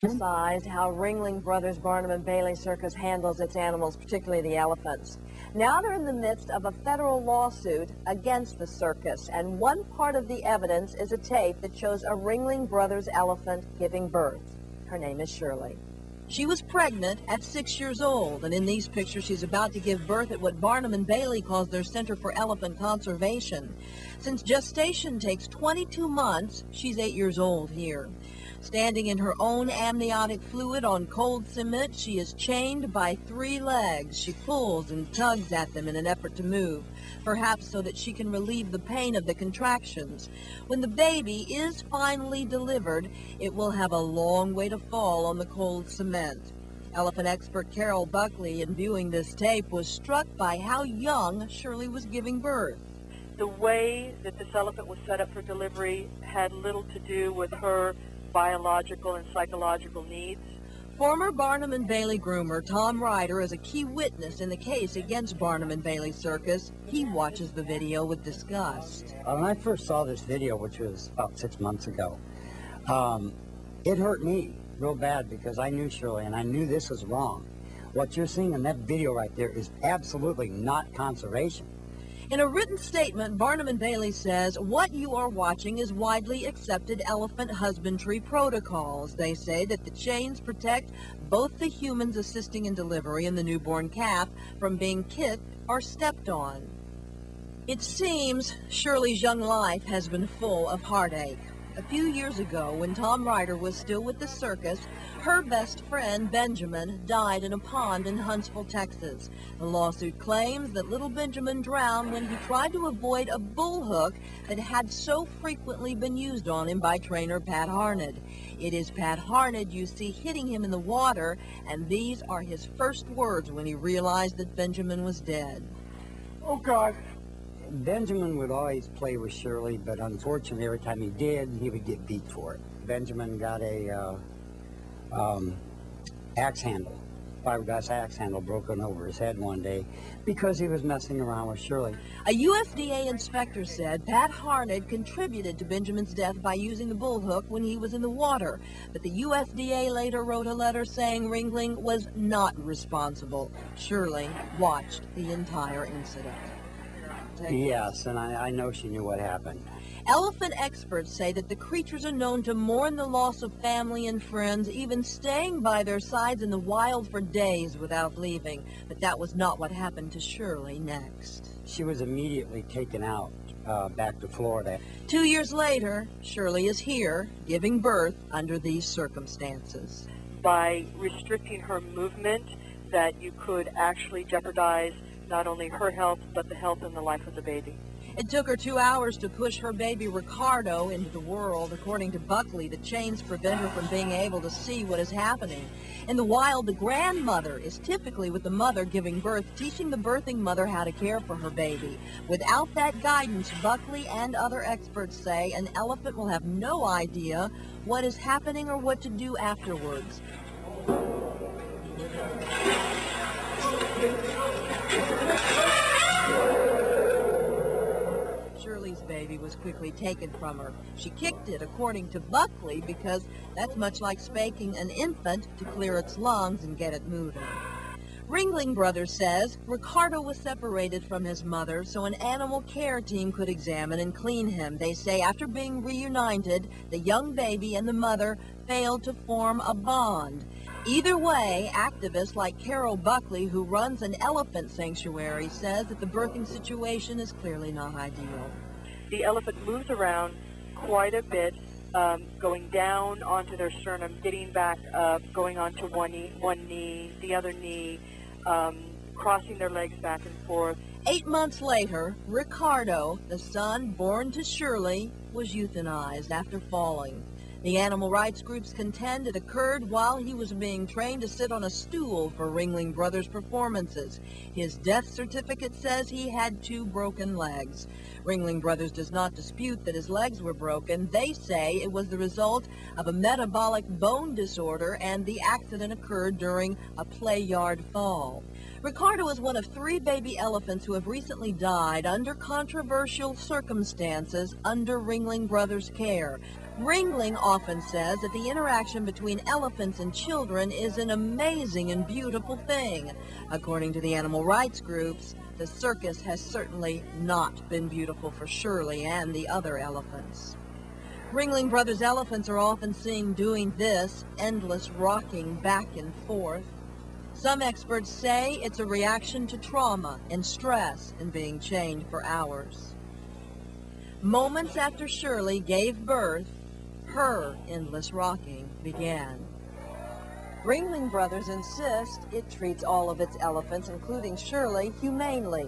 Emphasize how Ringling Brothers Barnum and Bailey Circus handles its animals, particularly the elephants. Now they're in the midst of a federal lawsuit against the circus, and one part of the evidence is a tape that shows a Ringling Brothers elephant giving birth. Her name is Shirley. She was pregnant at 6 years old, and in these pictures she's about to give birth at what Barnum and Bailey calls their Center for Elephant Conservation. Since gestation takes 22 months, she's 8 years old here. Standing in her own amniotic fluid on cold cement, she is chained by 3 legs. She pulls and tugs at them in an effort to move, perhaps so that she can relieve the pain of the contractions. When the baby is finally delivered, it will have a long way to fall on the cold cement. Elephant expert Carol Buckley, in viewing this tape, was struck by how young Shirley was giving birth. The way that this elephant was set up for delivery had little to do with her biological and psychological needs. Former Barnum and Bailey groomer Tom Ryder is a key witness in the case against Barnum and Bailey Circus. He watches the video with disgust. When I first saw this video, which was about 6 months ago, it hurt me real bad because I knew Shirley and I knew this was wrong. What you're seeing in that video right there is absolutely not conservation. In a written statement, Barnum and Bailey says, what you are watching is widely accepted elephant husbandry protocols. They say that the chains protect both the humans assisting in delivery and the newborn calf from being kicked or stepped on. It seems Shirley's young life has been full of heartache. A few years ago, when Tom Ryder was still with the circus, her best friend, Benjamin, died in a pond in Huntsville, Texas. The lawsuit claims that little Benjamin drowned when he tried to avoid a bull hook that had so frequently been used on him by trainer Pat Harned. It is Pat Harned you see hitting him in the water, and these are his first words when he realized that Benjamin was dead. Oh, God. Benjamin would always play with Shirley, but unfortunately, every time he did, he would get beat for it. Benjamin got a axe handle, fiberglass axe handle broken over his head one day because he was messing around with Shirley. A USDA inspector said Pat Harned contributed to Benjamin's death by using the bull hook when he was in the water, but the USDA later wrote a letter saying Ringling was not responsible. Shirley watched the entire incident. Yes, and I know she knew what happened. Elephant experts say that the creatures are known to mourn the loss of family and friends, even staying by their sides in the wild for days without leaving. But that was not what happened to Shirley next. She was immediately taken out back to Florida. 2 years later, Shirley is here, giving birth under these circumstances. By restricting her movement, that you could actually jeopardize not only her health, but the health and the life of the baby. It took her 2 hours to push her baby Ricardo into the world. According to Buckley, the chains prevent her from being able to see what is happening. In the wild, the grandmother is typically with the mother giving birth, teaching the birthing mother how to care for her baby. Without that guidance, Buckley and other experts say an elephant will have no idea what is happening or what to do afterwards. Shirley's baby was quickly taken from her. She kicked it, according to Buckley, because that's much like spanking an infant to clear its lungs and get it moving. Ringling Brothers says Ricardo was separated from his mother so an animal care team could examine and clean him. They say after being reunited, the young baby and the mother failed to form a bond. Either way, activists like Carol Buckley, who runs an elephant sanctuary, says that the birthing situation is clearly not ideal. The elephant moves around quite a bit, going down onto their sternum, getting back up, going onto one knee, the other knee, crossing their legs back and forth. 8 months later, Ricardo, the son born to Shirley, was euthanized after falling. The animal rights groups contend it occurred while he was being trained to sit on a stool for Ringling Brothers performances. His death certificate says he had 2 broken legs. Ringling Brothers does not dispute that his legs were broken. They say it was the result of a metabolic bone disorder and the accident occurred during a play yard fall. Ricardo is one of 3 baby elephants who have recently died under controversial circumstances under Ringling Brothers' care. Ringling often says that the interaction between elephants and children is an amazing and beautiful thing. According to the animal rights groups, the circus has certainly not been beautiful for Shirley and the other elephants. Ringling Brothers elephants are often seen doing this, endless rocking back and forth. Some experts say it's a reaction to trauma and stress in being chained for hours. Moments after Shirley gave birth, her endless rocking began. Ringling Brothers insist it treats all of its elephants, including Shirley, humanely.